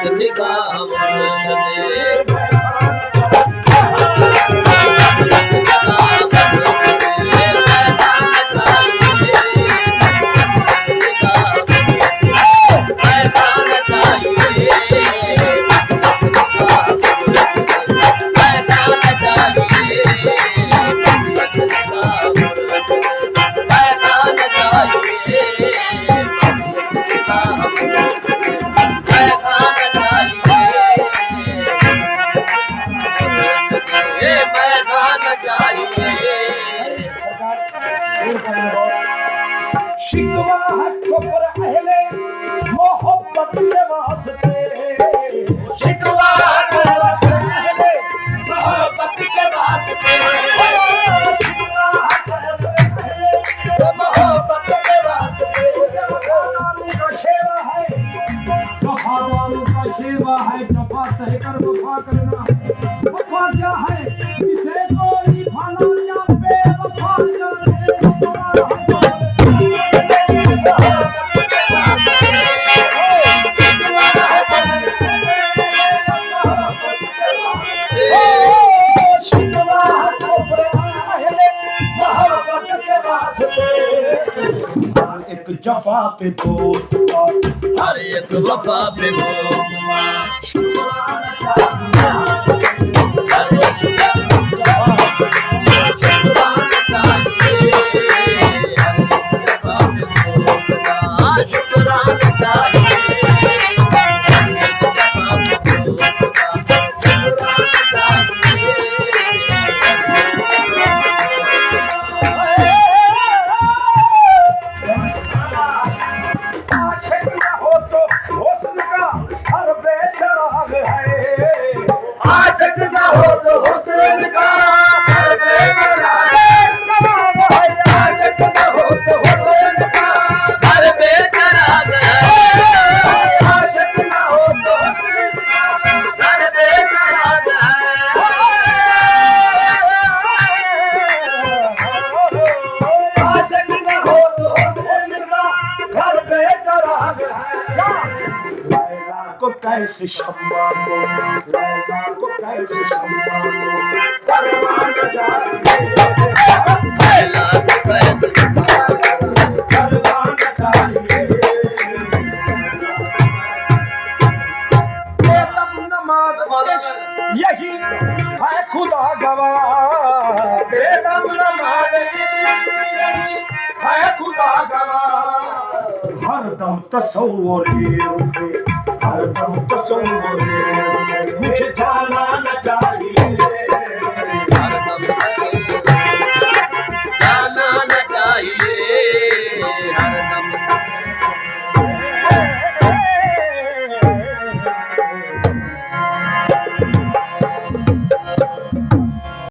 निगाह मुर्शदे शिकवा है कुफर अहले मोहब्बत के वास्ते शिकवा है कुफर अहले मोहब्बत के वास्ते शिकवा है कुफर अहले मोहब्बत के वास्ते वफादारों का शेवा है वफादारों का शेवा है जफा सहकर वफा करना वफा क्या है इसे कोई फला या बेवफा जाने जफा पे दोस्त हर एक वफा पे दोस्त आशिक ना हो तो हुस्न का हर बेकरार आशिक ना हो तो हुस्न का हर बेकरार आशिक ना हो तो हुस्न का हर बेकरार आशिक ना हो तो हुस्न का हर बेकरार को कैसे शम्मा को लैला को कैसे शम्मा को परवान जाए लैला को कैसे शम्मा को परवान जाए बेदम नमाज यही है खुदा गवाह बेदम नमाज है खुदा गवाह हरदम तसव्वुर ये रुखे हरदम तसव्वुर ये रुखे मुझे जाना